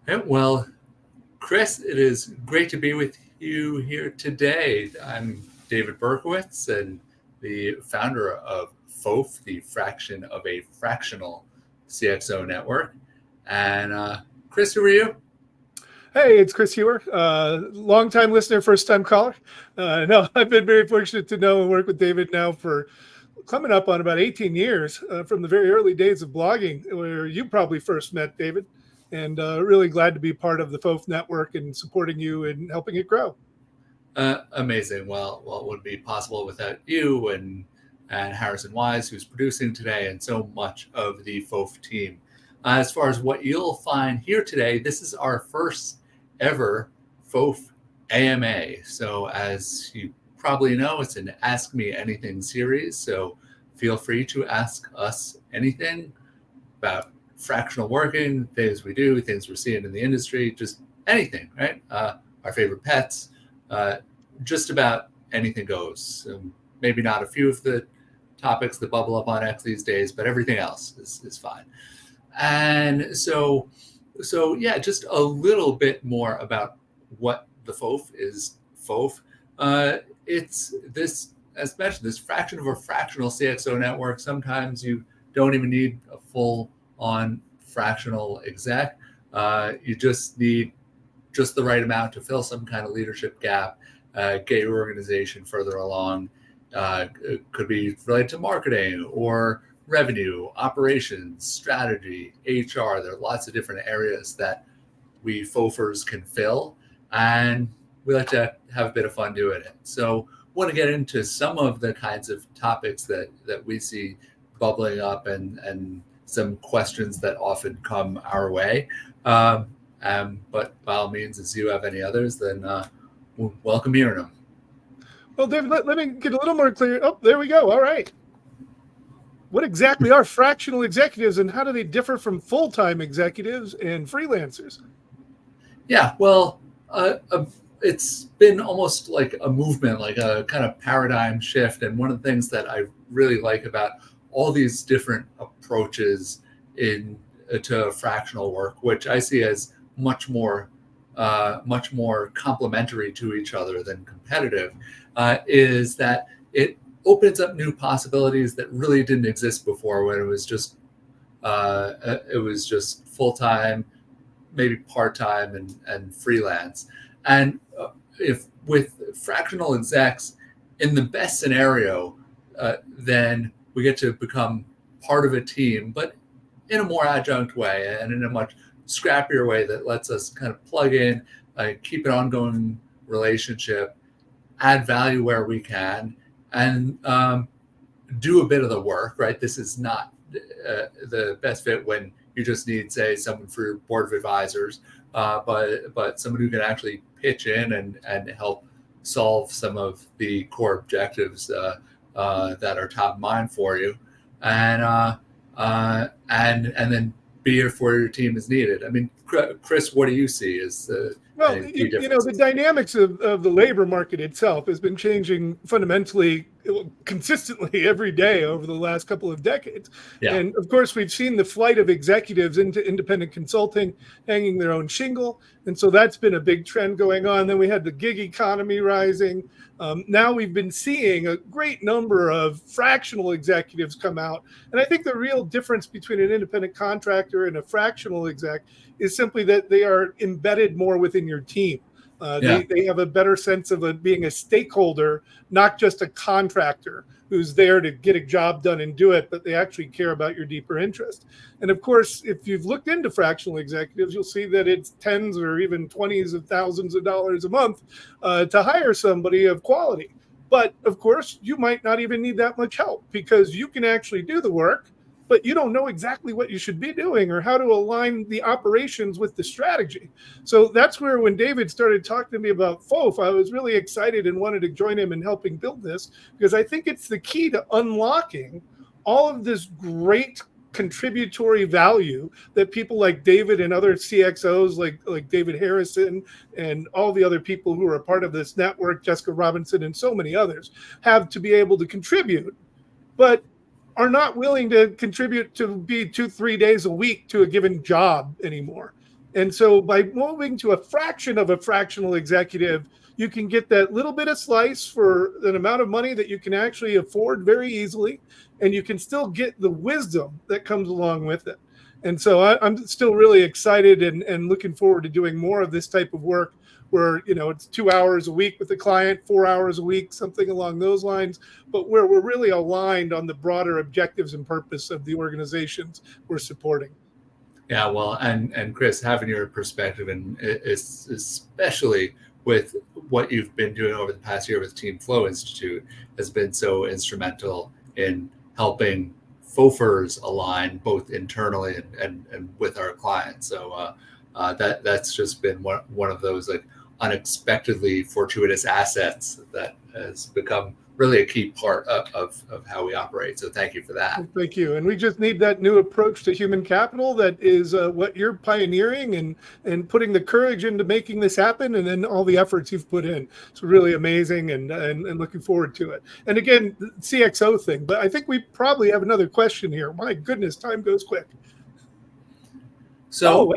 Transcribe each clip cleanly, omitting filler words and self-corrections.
Yeah, well, Chris, it is great to be with you here today. I'm David Berkowitz and the founder of FOAF, the Fraction of a Fractional CXO network. And Chris, who are you? Hey, it's Chris Hewer, longtime listener, first time caller. No, I've been very fortunate to know and work with David now for coming up on about 18 years from the very early days of blogging, where you probably first met David. And really glad to be part of the FOAF network and supporting you and helping it grow. Amazing. Well, what would be possible without you and Harrison Wise, who's producing today, and so much of the FOAF team. As far as what you'll find here today, this is our first ever FOAF AMA. So, as you probably know, it's an Ask Me Anything series. So, feel free to ask us anything about fractional working, things we do, things we're seeing in the industry, just anything, right? Our favorite pets, uh, just about anything goes. Maybe not a few of the topics that bubble up on X these days, but everything else is fine. And so yeah, just a little bit more about what the FOAF is. FOAF, it's this, as mentioned, this fraction of a fractional CXO network. Sometimes you don't even need a full on fractional exec. You just need just the right amount to fill some kind of leadership gap, get your organization further along. It could be related to marketing or revenue, operations, strategy, HR. There are lots of different areas that we FOFers can fill, and we like to have a bit of fun doing it. So, want to get into some of the kinds of topics that we see bubbling up and some questions that often come our way. Um, but by all means, if you have any others, then we'll welcome hearing them. Well, David, let me get a little more clear. Oh, there we go. All right. What exactly are fractional executives and how do they differ from full time executives and freelancers? Yeah, well, it's been almost like a movement, like a kind of paradigm shift. And one of the things that I really like about all these different approaches in to fractional work, which I see as much more complementary to each other than competitive, is that it opens up new possibilities that really didn't exist before when it was just full time, maybe part time, and freelance. And if with fractional execs, in the best scenario, then we get to become part of a team, but in a more adjunct way and in a much scrappier way that lets us kind of plug in, keep an ongoing relationship, add value where we can, and do a bit of the work, right? This is not the best fit when you just need, say, someone for your board of advisors, but someone who can actually pitch in and help solve some of the core objectives that are top of mind for you, and and then be here for your team as needed. I mean, Chris, what do you see as Well, any key the differences? dynamics of the labor market itself has been changing fundamentally, consistently every day over the last couple of decades. Yeah. And of course, we've seen the flight of executives into independent consulting, hanging their own shingle. And so that's been a big trend going on. Then we had the gig economy rising. Now we've been seeing a great number of fractional executives come out. And I think the real difference between an independent contractor and a fractional exec is simply that they are embedded more within your team. Yeah. They have a better sense of being a stakeholder, not just a contractor who's there to get a job done and do it, but they actually care about your deeper interest. And of course, if you've looked into fractional executives, you'll see that it's tens or even 20s of thousands of dollars a month to hire somebody of quality. But of course, you might not even need that much help because you can actually do the work, but you don't know exactly what you should be doing or how to align the operations with the strategy. So that's where when David started talking to me about FOAF, I was really excited and wanted to join him in helping build this because I think it's the key to unlocking all of this great contributory value that people like David and other CXOs like David Harrison and all the other people who are a part of this network, Jessica Robinson and so many others, have to be able to contribute. But are not willing to contribute to be 2-3 days a week to a given job anymore. And so by moving to a fraction of a fractional executive, you can get that little bit of slice for an amount of money that you can actually afford very easily, and you can still get the wisdom that comes along with it. And so I'm still really excited and looking forward to doing more of this type of work where, it's 2 hours a week with the client, 4 hours a week, something along those lines, but where we're really aligned on the broader objectives and purpose of the organizations we're supporting. Yeah, well, and Chris, having your perspective, and especially with what you've been doing over the past year with Team Flow Institute, has been so instrumental in helping FOAFers align both internally and with our clients. So that's just been one of those like unexpectedly fortuitous assets that has become really a key part of how we operate. So thank you for that. Thank you. And we just need that new approach to human capital that is what you're pioneering and putting the courage into making this happen, and then all the efforts you've put in. It's really amazing and looking forward to it. And again, the CXO thing, but I think we probably have another question here. My goodness, time goes quick. So,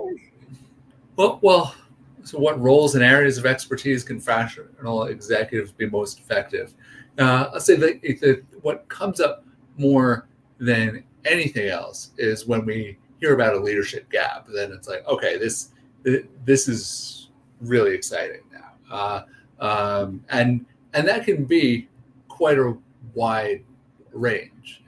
so what roles and areas of expertise can fractional executives be most effective? I'll say that what comes up more than anything else is when we hear about a leadership gap. Then it's like, okay, this is really exciting now, and that can be quite a wide range.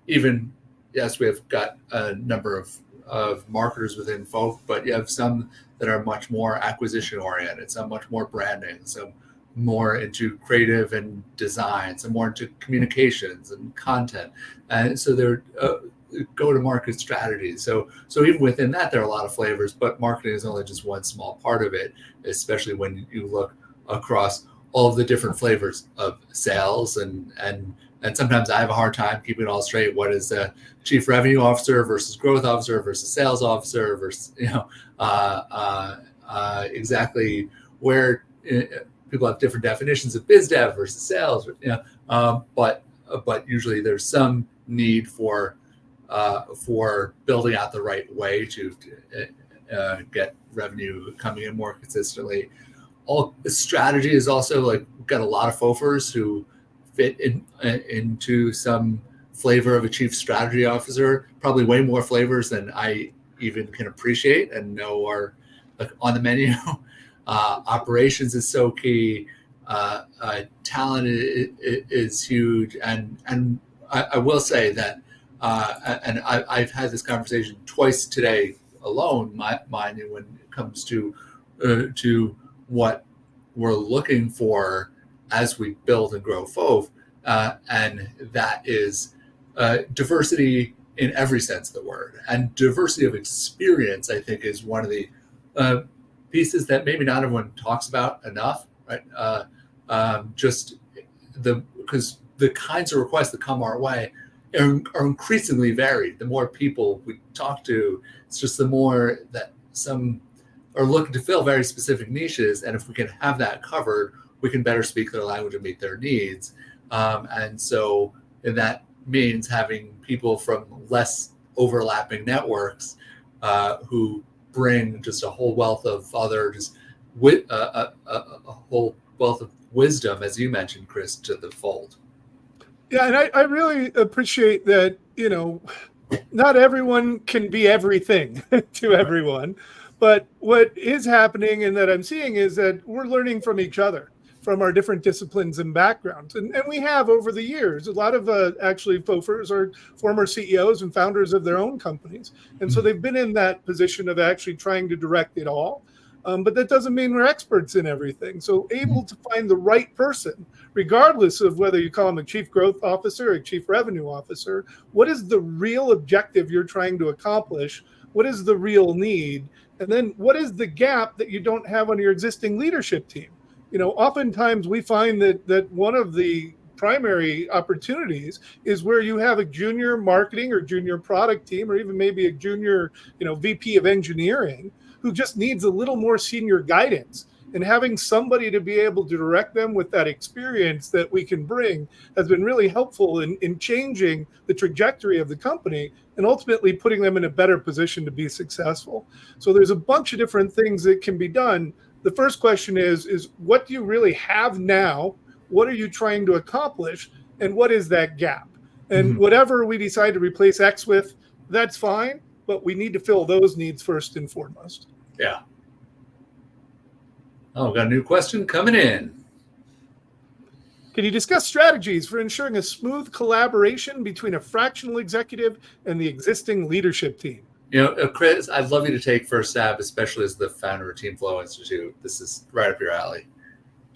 Even yes, we have got a number of marketers within FOAF, but you have some that are much more acquisition oriented, some much more branding, some more into creative and design, some more into communications and content, and so they're go-to-market strategies. So even within that, there are a lot of flavors, but marketing is only just one small part of it, especially when you look across all of the different flavors of sales, and sometimes I have a hard time keeping it all straight. What is a chief revenue officer versus growth officer versus sales officer versus exactly where people have different definitions of biz dev versus sales, but usually there's some need for building out the right way to get revenue coming in more consistently. All strategy is also like, we've got a lot of FOAFers who fit into some flavor of a chief strategy officer, probably way more flavors than I even can appreciate and know are like on the menu. Operations is so key. Talent is huge, and I will say that, and I've had this conversation twice today alone, mind you, when it comes to what we're looking for as we build and grow FOAF, and that is diversity in every sense of the word, and diversity of experience. I think is one of the pieces that maybe not everyone talks about enough, right? Because the kinds of requests that come our way are increasingly varied. The more people we talk to, it's just the more that some are looking to fill very specific niches, and if we can have that covered, we can better speak their language and meet their needs. And so that means having people from less overlapping networks who bring just a whole wealth of other, just a whole wealth of wisdom, as you mentioned, Chris, to the fold. Yeah, and I really appreciate that, not everyone can be everything to everyone. But what is happening and that I'm seeing is that we're learning from each other, from our different disciplines and backgrounds. And we have over the years. A lot of actually FOAFers are former CEOs and founders of their own companies. And so they've been in that position of actually trying to direct it all. But that doesn't mean we're experts in everything. So able to find the right person, regardless of whether you call them a chief growth officer or a chief revenue officer, what is the real objective you're trying to accomplish? What is the real need? And then what is the gap that you don't have on your existing leadership team? Oftentimes we find that one of the primary opportunities is where you have a junior marketing or junior product team, or even maybe a junior, VP of engineering who just needs a little more senior guidance. And having somebody to be able to direct them with that experience that we can bring has been really helpful in changing the trajectory of the company and ultimately putting them in a better position to be successful. So there's a bunch of different things that can be done. The first question is what do you really have now? What are you trying to accomplish? And what is that gap? And whatever we decide to replace X with, that's fine, but we need to fill those needs first and foremost. Yeah. Oh, got a new question coming in. Can you discuss strategies for ensuring a smooth collaboration between a fractional executive and the existing leadership team? Chris, I'd love you to take first stab, especially as the founder of Team Flow Institute. This is right up your alley.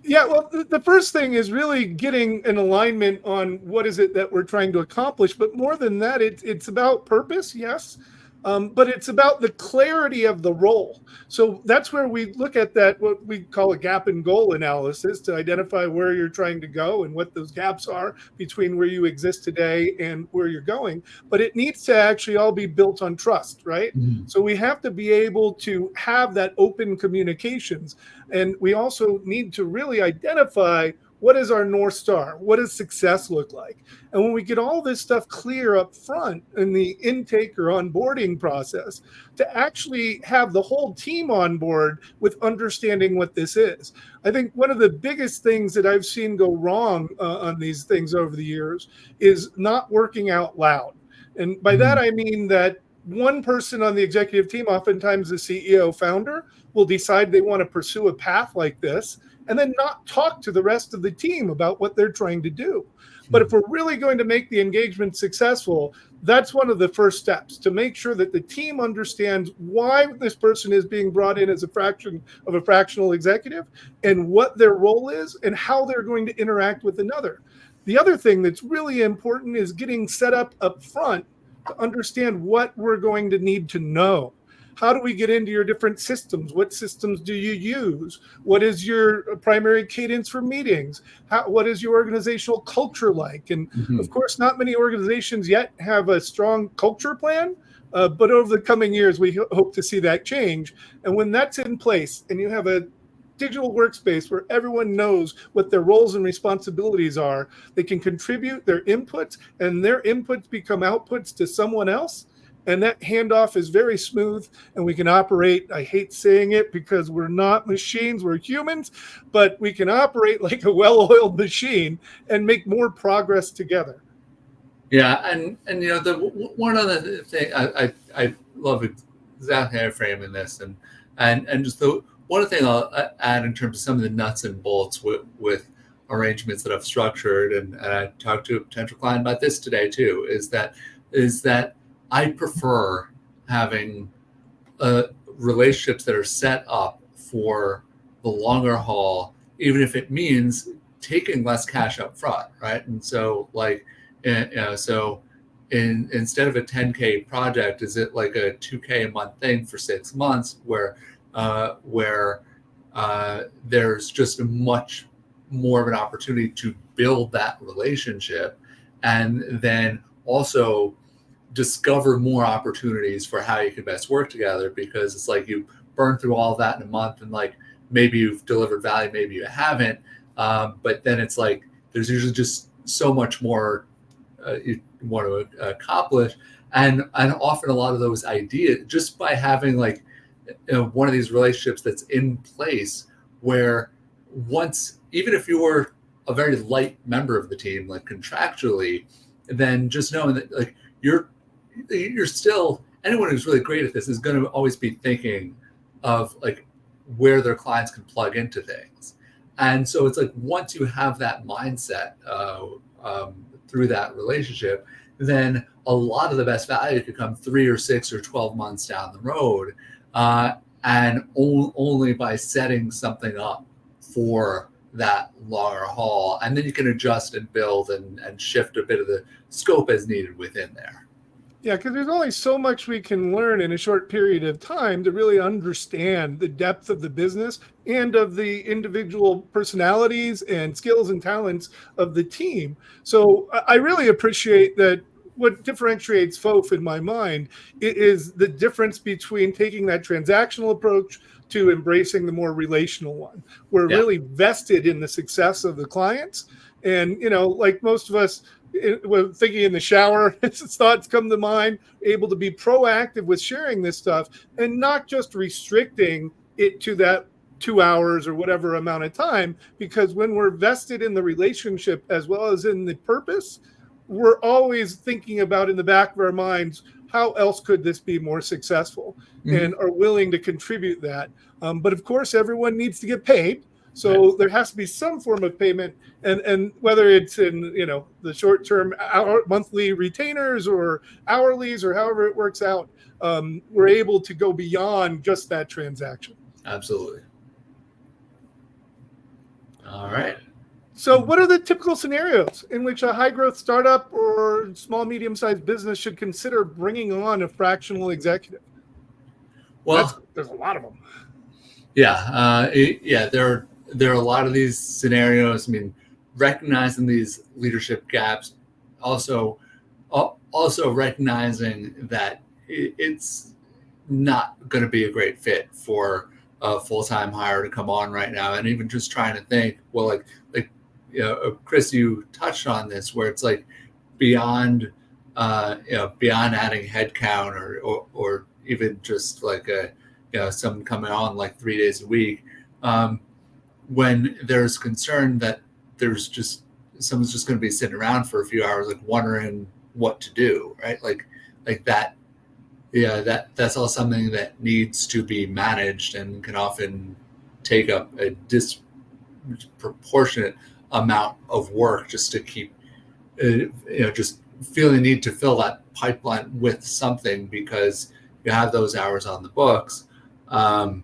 Yeah, well, the first thing is really getting an alignment on what is it that we're trying to accomplish. But more than that, it's about purpose, yes. But it's about the clarity of the role. So that's where we look at that, what we call a gap and goal analysis, to identify where you're trying to go and what those gaps are between where you exist today and where you're going. But it needs to actually all be built on trust, right? So we have to be able to have that open communications. And we also need to really identify what is our North Star? What does success look like? And when we get all this stuff clear up front in the intake or onboarding process, to actually have the whole team on board with understanding what this is. I think one of the biggest things that I've seen go wrong on these things over the years is not working out loud. And by that, I mean that one person on the executive team, oftentimes the CEO founder, will decide they want to pursue a path like this and then not talk to the rest of the team about what they're trying to do. But if we're really going to make the engagement successful, that's one of the first steps, to make sure that the team understands why this person is being brought in as a fraction of a fractional executive and what their role is and how they're going to interact with another. The other thing that's really important is getting set up front to understand what we're going to need to know. How do we get into your different systems? What systems do you use? What is your primary cadence for meetings? What is your organizational culture like? And of course, not many organizations yet have a strong culture plan, but over the coming years, we hope to see that change. And when that's in place and you have a digital workspace where everyone knows what their roles and responsibilities are, they can contribute their inputs, and their inputs become outputs to someone else. And that handoff is very smooth, and we can operate, I hate saying it because we're not machines, we're humans, but we can operate like a well-oiled machine and make more progress together. Yeah, and the one other thing I love exactly how you're framing this, and just the one thing I'll add in terms of some of the nuts and bolts with arrangements that I've structured, and I talked to a potential client about this today too, is that I prefer having relationships that are set up for the longer haul, even if it means taking less cash up front, right? And so, instead of a 10K project, is it like a 2K a month thing for 6 months, where there's just a much more of an opportunity to build that relationship, and then also discover more opportunities for how you can best work together, because it's like you burn through all of that in a month, and like maybe you've delivered value, maybe you haven't, but then it's like there's usually just so much more you want to accomplish, and often a lot of those ideas, just by having like one of these relationships that's in place, where once, even if you were a very light member of the team, like contractually, then just knowing that like you're still, anyone who's really great at this is going to always be thinking of like where their clients can plug into things. And so it's like once you have that mindset through that relationship, then a lot of the best value could come 3 or 6 or 12 months down the road, and only by setting something up for that longer haul. And then you can adjust and build and shift a bit of the scope as needed within there. Yeah, because there's only so much we can learn in a short period of time to really understand the depth of the business and of the individual personalities and skills and talents of the team. So I really appreciate that what differentiates FOAF in my mind is the difference between taking that transactional approach to embracing the more relational one. We're really vested in the success of the clients. And, like most of us, when thinking in the shower, thoughts come to mind, able to be proactive with sharing this stuff and not just restricting it to that 2 hours or whatever amount of time, because when we're vested in the relationship as well as in the purpose, we're always thinking about in the back of our minds, how else could this be more successful, and are willing to contribute that. But of course, everyone needs to get paid. So there has to be some form of payment, and whether it's in the short term monthly retainers or hourlies or however it works out, we're able to go beyond just that transaction. Absolutely. All right. So what are the typical scenarios in which a high growth startup or small, medium-sized business should consider bringing on a fractional executive? Well, there's a lot of them. Yeah. There are a lot of these scenarios. I mean, recognizing these leadership gaps, also recognizing that it's not going to be a great fit for a full-time hire to come on right now, and even just trying to think, well, like Chris, you touched on this, where it's like beyond adding headcount or even just like someone coming on like 3 days a week, when there's concern that someone's just going to be sitting around for a few hours, like wondering what to do, right? Like that. Yeah, that's all something that needs to be managed and can often take up a disproportionate amount of work just to keep, just feeling the need to fill that pipeline with something because you have those hours on the books. Then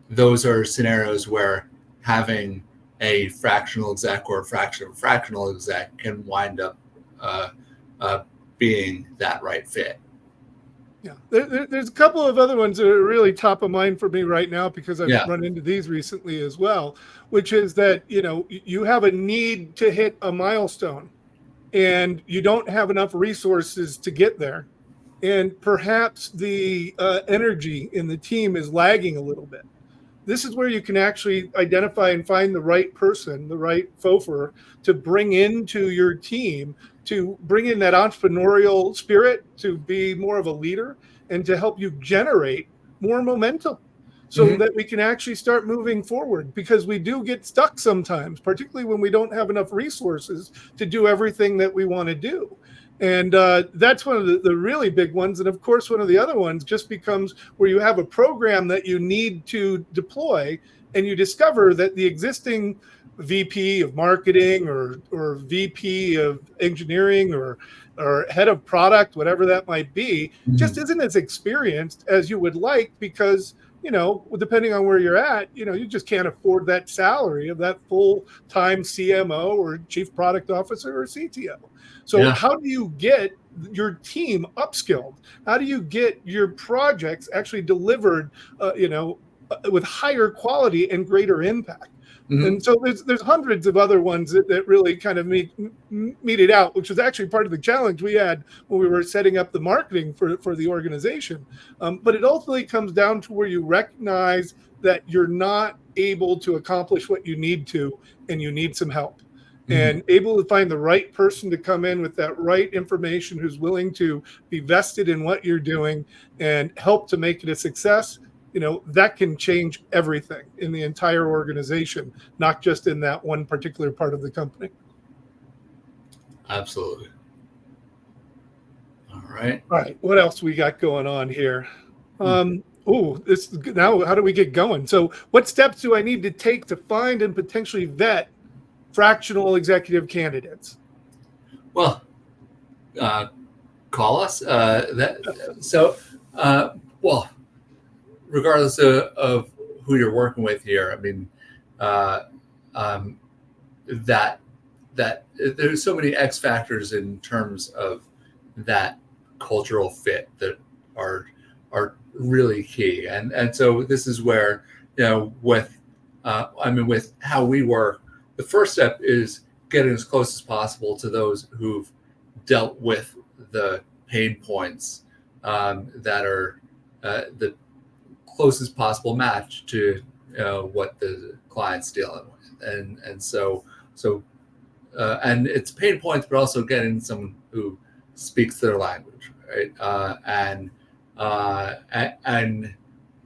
those are scenarios where having a fractional exec or a fraction-of-a-fractional exec can wind up being that right fit. Yeah, there's a couple of other ones that are really top of mind for me right now because I've run into these recently as well, which is that, you have a need to hit a milestone and you don't have enough resources to get there. And perhaps the energy in the team is lagging a little bit. This is where you can actually identify and find the right person, the right FOFer to bring into your team, to bring in that entrepreneurial spirit, to be more of a leader, and to help you generate more momentum so that we can actually start moving forward, because we do get stuck sometimes, particularly when we don't have enough resources to do everything that we want to do. And that's one of the really big ones. And of course, one of the other ones just becomes where you have a program that you need to deploy and you discover that the existing VP of marketing or VP of engineering or head of product, whatever that might be, just isn't as experienced as you would like because, depending on where you're at, you just can't afford that salary of that full-time CMO or chief product officer or CTO. So how do you get your team upskilled? How do you get your projects actually delivered, with higher quality and greater impact? And so there's hundreds of other ones that really kind of meet it out, which was actually part of the challenge we had when we were setting up the marketing for the organization. But it ultimately comes down to where you recognize that you're not able to accomplish what you need to, and you need some help. And able to find the right person to come in with that right information, who's willing to be vested in what you're doing and help to make it a success, that can change everything in the entire organization, not just in that one particular part of the company. Absolutely. All right. What else we got going on here? Now how do we get going? So what steps do I need to take to find and potentially vet fractional executive candidates? Well, call us. Regardless of who you're working with here, I mean, that there's so many X factors in terms of that cultural fit that are really key, and so this is where with how we work. The first step is getting as close as possible to those who've dealt with the pain points that are the closest possible match to what the client's dealing with, and so and it's pain points, but also getting someone who speaks their language, right? And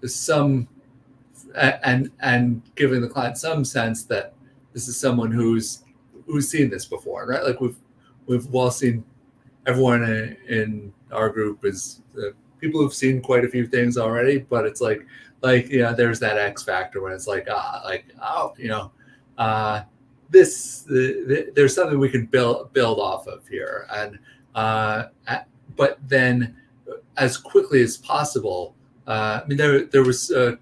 some and giving the client some sense that this is someone who's seen this before, right? Like we've all seen, everyone in our group is people who've seen quite a few things already, but it's like there's that X factor when it's like there's something we can build off of here, and but then as quickly as possible. I mean, there was a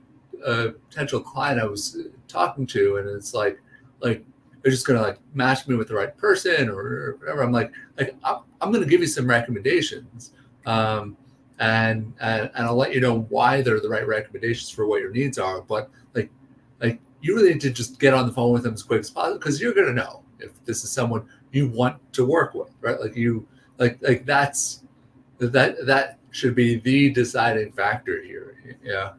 potential client I was talking to, and it's like they're just gonna like match me with the right person or whatever. I'm like I'm gonna give you some recommendations, and I'll let you know why they're the right recommendations for what your needs are. But like you really need to just get on the phone with them as quick as possible, because you're gonna know if this is someone you want to work with, right? Like you like that should be the deciding factor here. Yeah.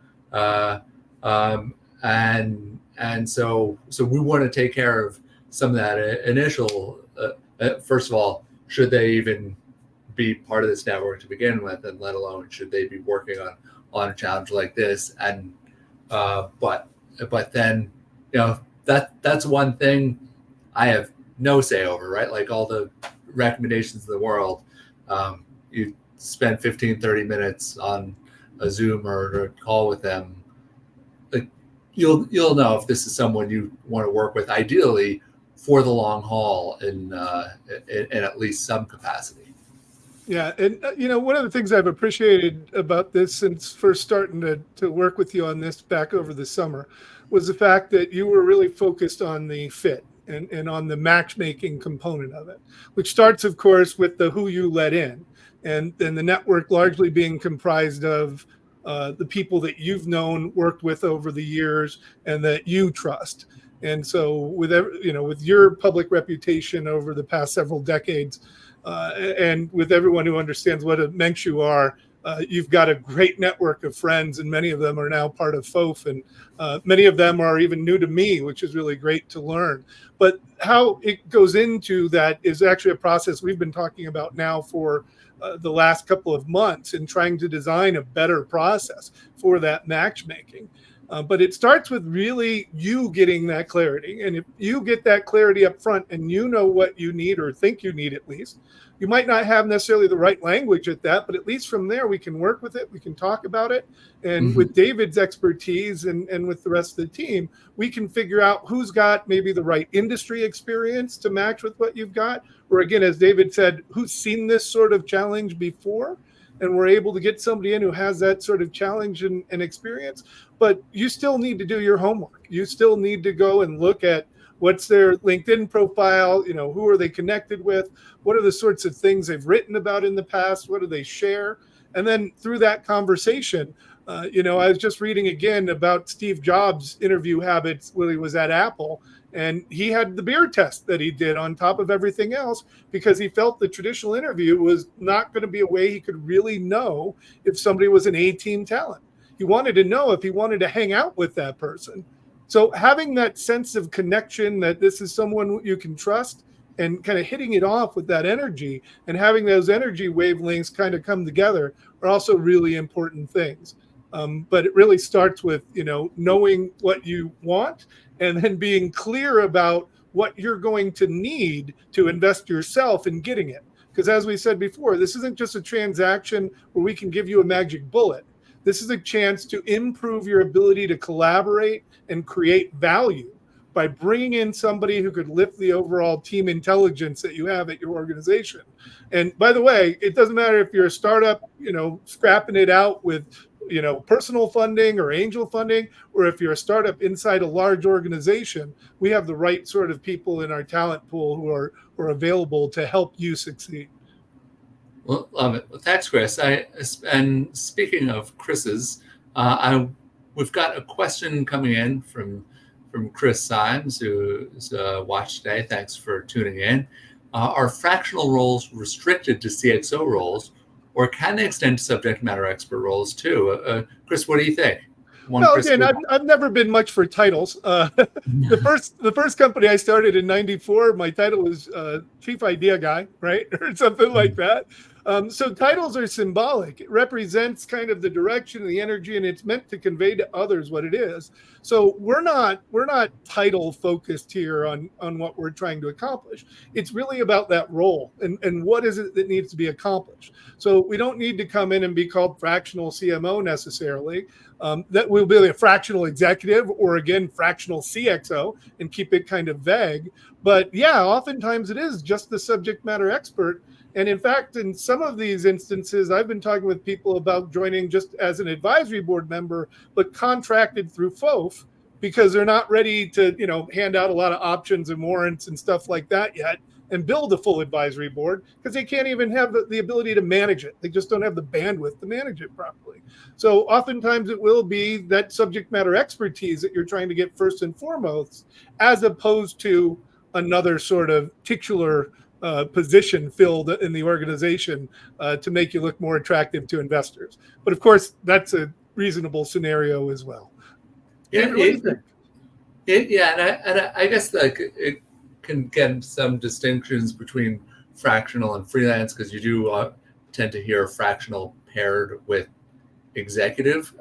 And so we want to take care of some of that initial, first of all, should they even be part of this network to begin with, and let alone should they be working on a challenge like this. And but then that's one thing I have no say over, right? Like all the recommendations in the world, you spend 15-30 minutes on a Zoom or a call with them, like you'll know if this is someone you want to work with, ideally for the long haul in at least some capacity. Yeah, and one of the things I've appreciated about this since first starting to work with you on this back over the summer was the fact that you were really focused on the fit and on the matchmaking component of it, which starts, of course, with the who you let in, and then the network largely being comprised of the people that you've known, worked with over the years, and that you trust. And so with your public reputation over the past several decades, and with everyone who understands what a mensch you are, you've got a great network of friends, and many of them are now part of FOAF, and many of them are even new to me, which is really great to learn. But how it goes into that is actually a process we've been talking about now for the last couple of months, in trying to design a better process for that matchmaking. But it starts with really you getting that clarity. And if you get that clarity up front and you know what you need, or think you need at least, you might not have necessarily the right language at that, but at least from there we can work with it, we can talk about it. And with David's expertise and with the rest of the team, we can figure out who's got maybe the right industry experience to match with what you've got. Or again, as David said, who's seen this sort of challenge before, and we're able to get somebody in who has that sort of challenge and experience. But you still need to do your homework. You still need to go and look at what's their LinkedIn profile, who are they connected with, what are the sorts of things they've written about in the past, what do they share? And then through that conversation, I was just reading again about Steve Jobs' interview habits when he was at Apple. And he had the beer test that he did on top of everything else, because he felt the traditional interview was not going to be a way he could really know if somebody was an A-team talent. He wanted to know if he wanted to hang out with that person. So having that sense of connection, that this is someone you can trust, and kind of hitting it off with that energy, and having those energy wavelengths kind of come together, are also really important things. But it really starts with, knowing what you want, and then being clear about what you're going to need to invest yourself in getting it. Because as we said before, this isn't just a transaction where we can give you a magic bullet. This is a chance to improve your ability to collaborate and create value by bringing in somebody who could lift the overall team intelligence that you have at your organization. And by the way, it doesn't matter if you're a startup, scrapping it out with personal funding or angel funding, or if you're a startup inside a large organization, we have the right sort of people in our talent pool who are available to help you succeed. Well, love it. Well, thanks, Chris. And speaking of Chris's, we've got a question coming in from from Chris Symes, who's watched today. Thanks for tuning in. Are fractional roles restricted to CXO roles, or can they extend to subject matter expert roles too? Chris, what do you think? Well, again, I've never been much for titles. The first company I started in '94, my title was chief idea guy, right, or something like that. So titles are symbolic. It represents kind of the direction and the energy, and it's meant to convey to others what it is. So we're not title focused here on what we're trying to accomplish. It's really about that role and what is it that needs to be accomplished. So we don't need to come in and be called fractional CMO necessarily. That will be a fractional executive or again fractional CXO and keep it kind of vague. But yeah, oftentimes it is just the subject matter expert. And in fact, in some of these instances, I've been talking with people about joining just as an advisory board member, but contracted through FOAF because they're not ready to, hand out a lot of options and warrants and stuff like that yet and build a full advisory board because they can't even have the ability to manage it. They just don't have the bandwidth to manage it properly. So oftentimes it will be that subject matter expertise that you're trying to get first and foremost, as opposed to another sort of titular position filled in the organization to make you look more attractive to investors. But of course, that's a reasonable scenario as well. Yeah, David, what do you think? I guess it can get some distinctions between fractional and freelance because you do tend to hear fractional paired with executive,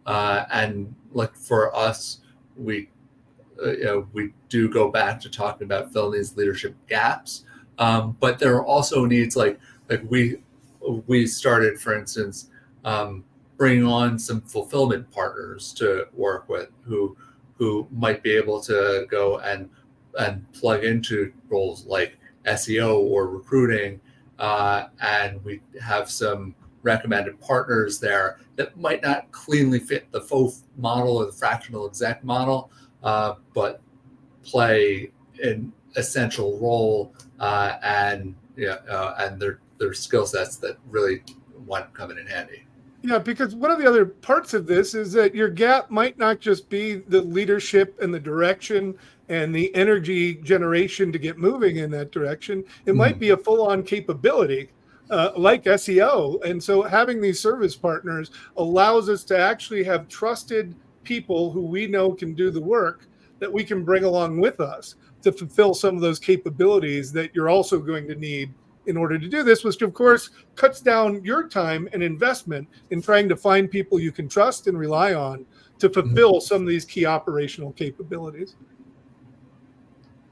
and like for us, we do go back to talking about filling these leadership gaps, but there are also needs like we started, for instance, bringing on some fulfillment partners to work with who might be able to go and plug into roles like SEO or recruiting, and we have some recommended partners there that might not cleanly fit the FOAF model or the fractional exec model, but play an essential role, and their skill sets that really want coming in handy. Yeah, because one of the other parts of this is that your gap might not just be the leadership and the direction and the energy generation to get moving in that direction. It might be a full-on capability like SEO. And so having these service partners allows us to actually have trusted people who we know can do the work that we can bring along with us to fulfill some of those capabilities that you're also going to need in order to do this, which of course cuts down your time and investment in trying to find people you can trust and rely on to fulfill some of these key operational capabilities.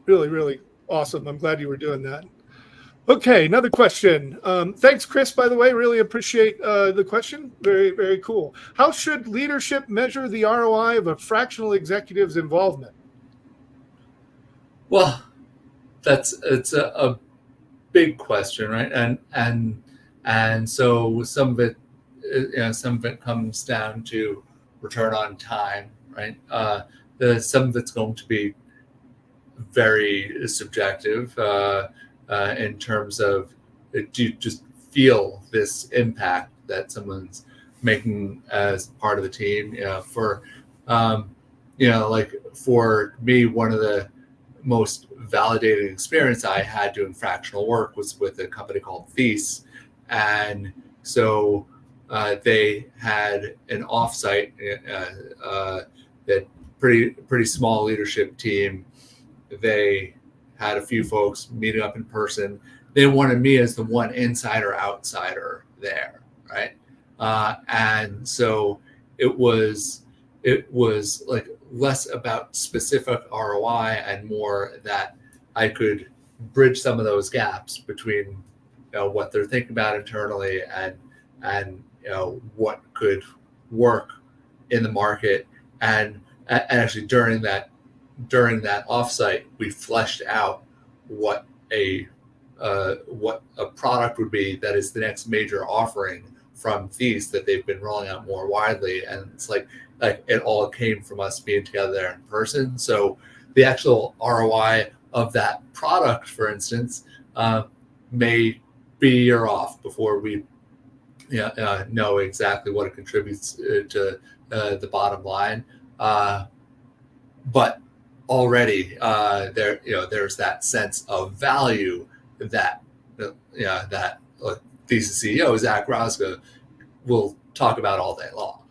Really, really awesome. I'm glad you were doing that. Okay, another question. Thanks, Chris, by the way. Really appreciate the question. Very, very cool. How should leadership measure the ROI of a fractional executive's involvement? Well, it's a big question, right? And so some of it comes down to return on time, right? Some of it's going to be very subjective in terms of, do you just feel this impact that someone's making as part of the team? Like for me, one of the most validating experience I had doing fractional work was with a company called FOAF. And so they had an offsite, that pretty small leadership team. They had a few folks meeting up in person. They wanted me as the one insider outsider there, right? And so it was like less about specific ROI and more that I could bridge some of those gaps between what they're thinking about internally and what could work in the market. And actually during that offsite, we fleshed out what a product would be that is the next major offering from FOAF that they've been rolling out more widely. And it's like it all came from us being together there in person. So the actual ROI of that product, for instance, may be a year off before we know exactly what it contributes to the bottom line. but already there's that sense of value that thesis CEO Zach Rosga will talk about all day long.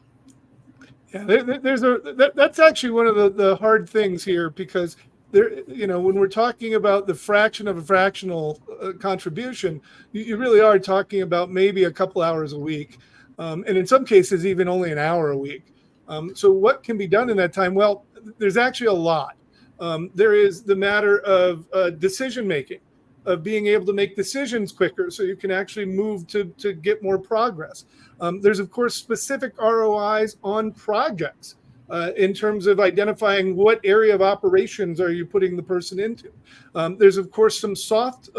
Yeah, that's actually one of the hard things here, because when we're talking about the fraction of a fractional contribution, you really are talking about maybe a couple hours a week, and in some cases even only an hour a week. So what can be done in that time? Well, there's actually a lot. There is the matter of decision making, of being able to make decisions quicker so you can actually move to get more progress. There's, of course, specific ROIs on projects in terms of identifying what area of operations are you putting the person into. There's, of course, some soft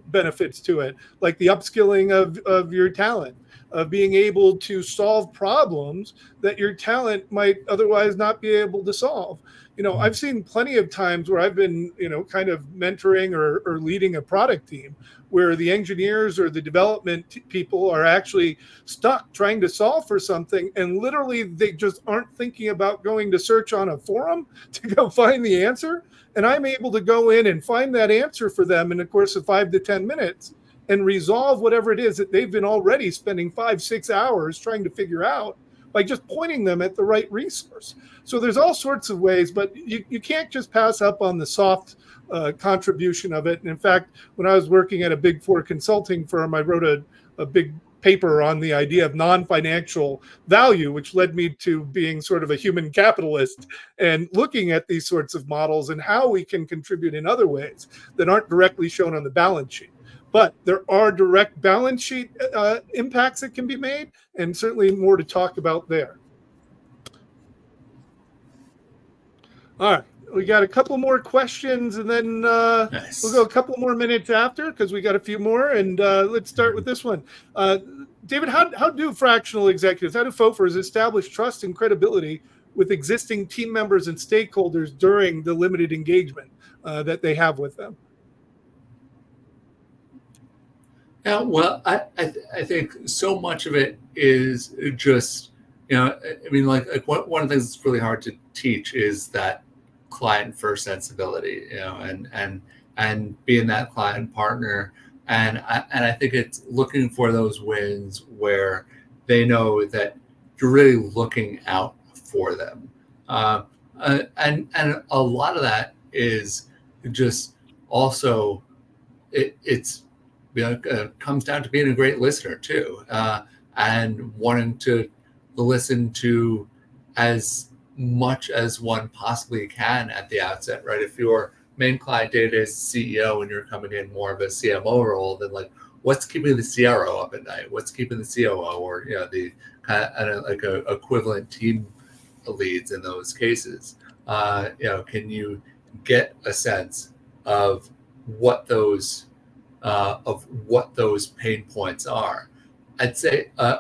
benefits to it, like the upskilling of your talent, of being able to solve problems that your talent might otherwise not be able to solve. I've seen plenty of times where I've been, kind of mentoring or leading a product team where the engineers or the development people are actually stuck trying to solve for something, and literally they just aren't thinking about going to search on a forum to go find the answer. And I'm able to go in and find that answer for them in the course of 5 to 10 minutes and resolve whatever it is that they've been already spending 5-6 hours trying to figure out, by just pointing them at the right resource. So there's all sorts of ways, but you can't just pass up on the soft contribution of it. And in fact, when I was working at a Big Four consulting firm, I wrote a big paper on the idea of non-financial value, which led me to being sort of a human capitalist and looking at these sorts of models and how we can contribute in other ways that aren't directly shown on the balance sheet. But there are direct balance sheet impacts that can be made, and certainly more to talk about there. All right, we got a couple more questions, and then Nice. We'll go a couple more minutes after, because we got a few more. And let's start with this one. David, how do fractional executives, how do FOAFers establish trust and credibility with existing team members and stakeholders during the limited engagement that they have with them? Yeah, well, I think so much of it is just, one of the things that's really hard to teach is that client first sensibility, and being that client partner. And I think it's looking for those wins where they know that you're really looking out for them. And a lot of that is just also, it's comes down to being a great listener too, and wanting to listen to as much as one possibly can at the outset, right? If your main client data is CEO and you're coming in more of a CMO role, then what's keeping the CRO up at night? What's keeping the COO or the kind of equivalent team leads in those cases? Can you get a sense of what those pain points are? I'd say a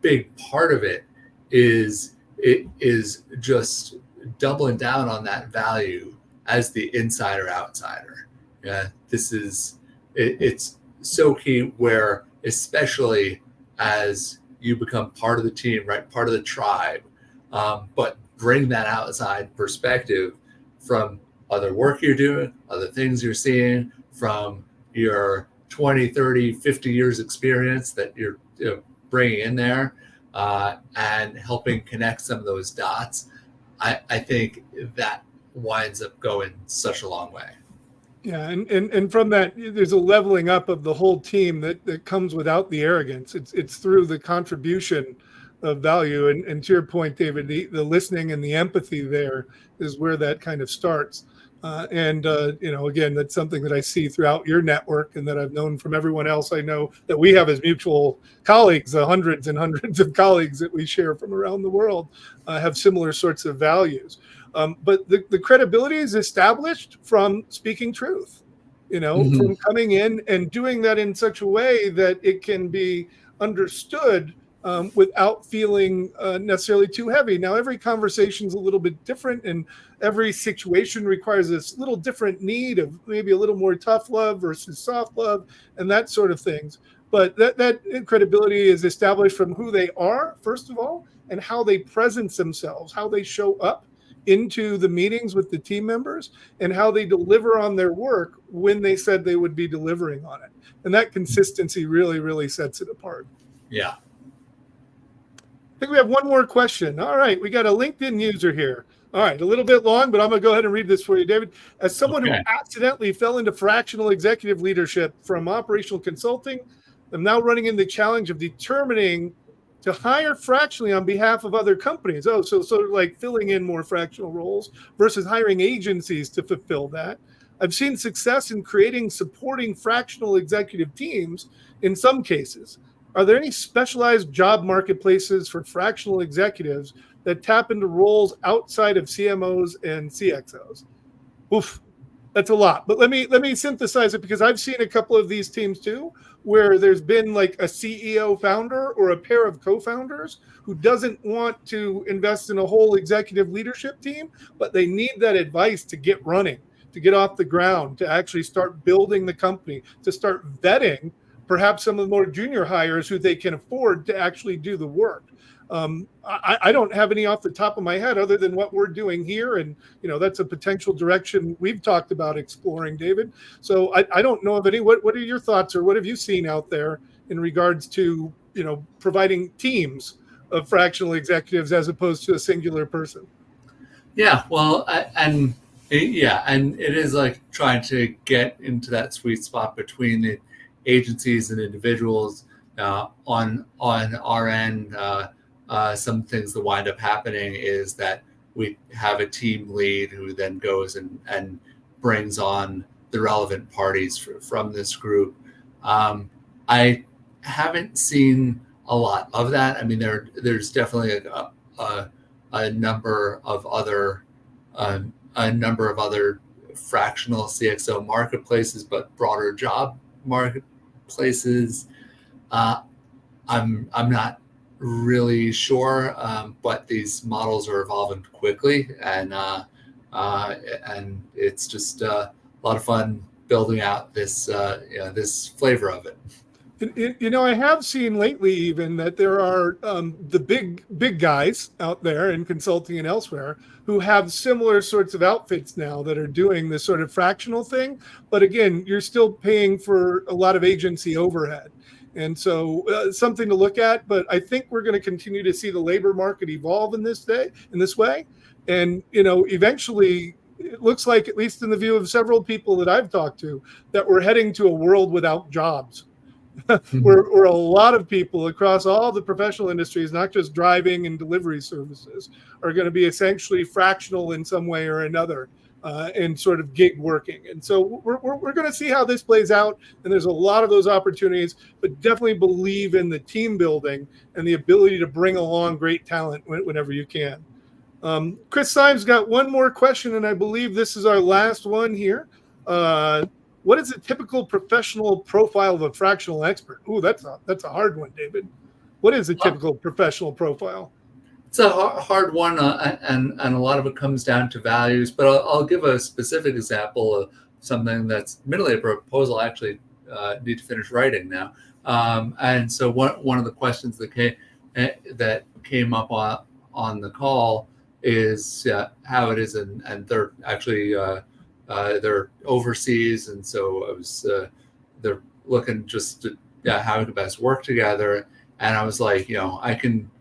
big part of it is just doubling down on that value as the insider outsider. Yeah, it's so key, where especially as you become part of the team, right, part of the tribe, but bring that outside perspective from other work you're doing, other things you're seeing, from your 20, 30, 50 years experience that you're bringing in there, and helping connect some of those dots. I think that winds up going such a long way. Yeah, and from that, there's a leveling up of the whole team that comes without the arrogance. It's through the contribution of value. And to your point, David, the listening and the empathy there is where that kind of starts. Again, that's something that I see throughout your network, and that I've known from everyone else I know that we have as mutual colleagues. Hundreds and hundreds of colleagues that we share from around the world have similar sorts of values. But the credibility is established from speaking truth, from coming in and doing that in such a way that it can be understood without feeling necessarily too heavy. Now, every conversation is a little bit different, and every situation requires this little different need of maybe a little more tough love versus soft love and that sort of things. But that credibility is established from who they are, first of all, and how they present themselves, how they show up into the meetings with the team members and how they deliver on their work when they said they would be delivering on it. And that consistency really, really sets it apart. Yeah. I think we have one more question. All right, we got a LinkedIn user here. All right, a little bit long, but I'm going to go ahead and read this for you, David. As someone who accidentally fell into fractional executive leadership from operational consulting, I'm now running into the challenge of determining to hire fractionally on behalf of other companies. Oh, so sort of like filling in more fractional roles versus hiring agencies to fulfill that. I've seen success in creating supporting fractional executive teams in some cases. Are there any specialized job marketplaces for fractional executives that tap into roles outside of CMOs and CXOs? Oof, that's a lot. But let me synthesize it, because I've seen a couple of these teams too, where there's been like a CEO founder or a pair of co-founders who doesn't want to invest in a whole executive leadership team, but they need that advice to get running, to get off the ground, to actually start building the company, to start vetting perhaps some of the more junior hires who they can afford to actually do the work. I don't have any off the top of my head other than what we're doing here. And, that's a potential direction we've talked about exploring, David. So I don't know of any. What are your thoughts, or what have you seen out there in regards to, providing teams of fractional executives as opposed to a singular person? Yeah, well, and it is like trying to get into that sweet spot between the agencies and individuals. On our end, some things that wind up happening is that we have a team lead who then goes and brings on the relevant parties from this group. I haven't seen a lot of that. I mean, there's definitely a number of other fractional CXO marketplaces, but broader job marketplaces, I'm not really sure, but these models are evolving quickly, and it's just a lot of fun building out this this flavor of it. I have seen lately even that there are the big guys out there in consulting and elsewhere who have similar sorts of outfits now that are doing this sort of fractional thing. But again, you're still paying for a lot of agency overhead. And so something to look at. But I think we're going to continue to see the labor market evolve in this way. And, eventually, it looks like, at least in the view of several people that I've talked to, that we're heading to a world without jobs. where a lot of people across all the professional industries, not just driving and delivery services, are going to be essentially fractional in some way or another, and sort of gig working. And so we're going to see how this plays out. And there's a lot of those opportunities, but definitely believe in the team building and the ability to bring along great talent whenever you can. Chris Symes got one more question, and I believe this is our last one here. What is a typical professional profile of a fractional expert? Ooh, that's a hard one, David. What is a typical professional profile? It's a hard one, and a lot of it comes down to values. But I'll give a specific example of something that's admittedly a proposal I actually need to finish writing now. And so one of the questions that came up on the call is how it is, and they're actually they're overseas, and so they're looking just to how to best work together. And I was like, I can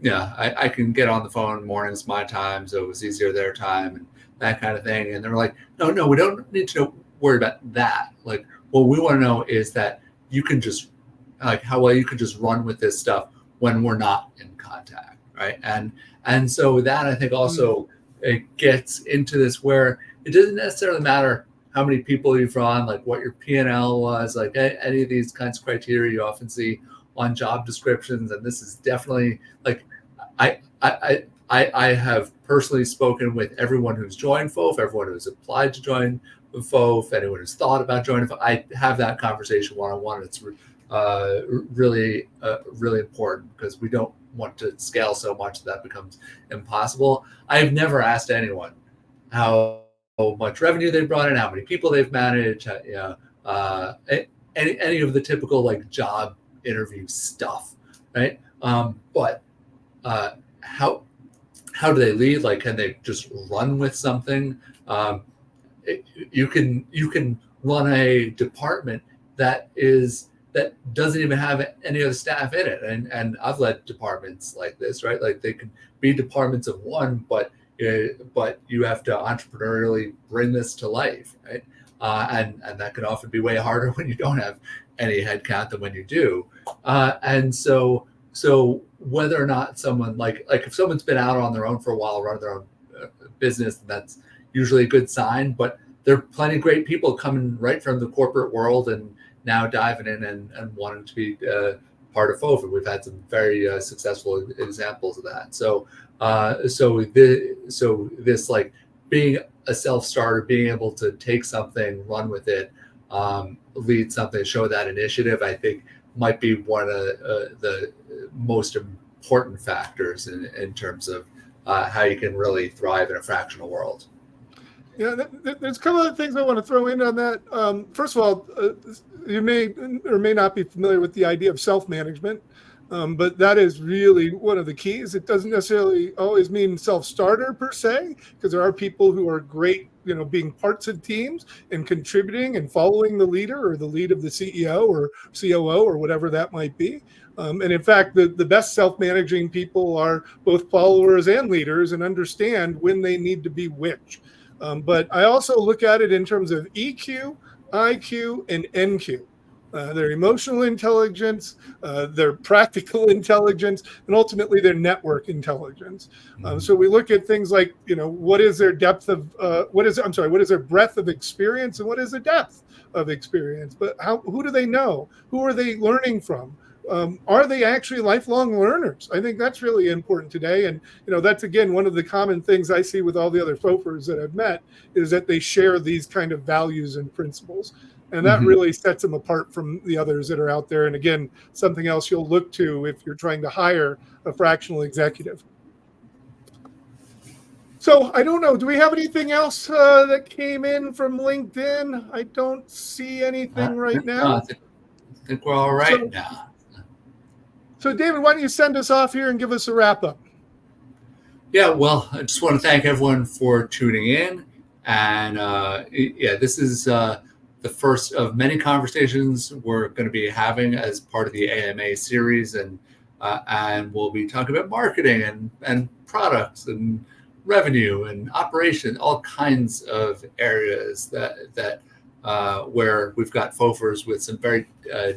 get on the phone mornings my time, so it was easier their time and that kind of thing. And they're like, no, we don't need to worry about that. Like, what we want to know is that you can just how well you can just run with this stuff when we're not in contact, right? And so that, I think, also it gets into this where it doesn't necessarily matter how many people you've run, like what your P&L was, like any of these kinds of criteria you often see on job descriptions. And this is definitely like, I have personally spoken with everyone who's joined FOAF, everyone who's applied to join FOAF, anyone who's thought about joining FOAF. I have that conversation one-on-one. It's really important, because we don't want to scale so much that becomes impossible. I've never asked anyone how much revenue they've brought in, how many people they've managed, any of the typical like job interview stuff, right? But how how do they lead? Like, can they just run with something? Um, you can run a department that doesn't even have any other staff in it, and I've led departments like this, right? Like they can be departments of one, but you have to entrepreneurially bring this to life, right? And that can often be way harder when you don't have any headcount than when you do. And so whether or not someone like if someone's been out on their own for a while, running their own business, that's usually a good sign. But there are plenty of great people coming right from the corporate world and now diving in and wanting to be part of FOAF. And we've had some very successful examples of that. So this like being a self-starter, being able to take something, run with it, lead something, show that initiative, I think might be one of the most important factors in terms of how you can really thrive in a fractional world. Yeah, there's a couple of things I want to throw in on that. First of all, you may or may not be familiar with the idea of self-management, but that is really one of the keys. It doesn't necessarily always mean self-starter per se, because there are people who are great, being parts of teams and contributing and following the leader or the lead of the CEO or COO or whatever that might be. And in fact, the best self-managing people are both followers and leaders and understand when they need to be which. But I also look at it in terms of EQ, IQ, and NQ. Their emotional intelligence, their practical intelligence, and ultimately their network intelligence. So we look at things like, what is their depth of, what is their breadth of experience and what is the depth of experience? But who do they know? Who are they learning from? Are they actually lifelong learners? I think that's really important today. And, that's, again, one of the common things I see with all the other FOAFers that I've met is that they share these kind of values and principles. And that really sets them apart from the others that are out there. And again, something else you'll look to if you're trying to hire a fractional executive. So I don't know. Do we have anything else that came in from LinkedIn? I don't see anything right now. No, I think we're all right now. So, David, why don't you send us off here and give us a wrap up? Yeah, well, I just want to thank everyone for tuning in. And this is the first of many conversations we're going to be having as part of the AMA series. And we'll be talking about marketing and products and revenue and operation, all kinds of areas that where we've got FOAFers with some very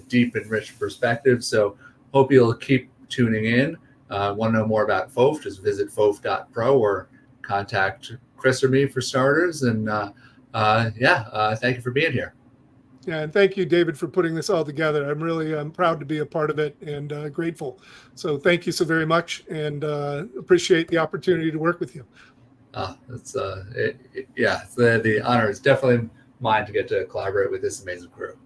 deep and rich perspectives. So hope you'll keep tuning in. Want to know more about FOAF, just visit foaf.pro or contact Chris or me for starters. And thank you for being here. Yeah, and thank you, David, for putting this all together. I'm proud to be a part of it and grateful. So thank you so very much, and appreciate the opportunity to work with you. The honor is definitely mine to get to collaborate with this amazing crew.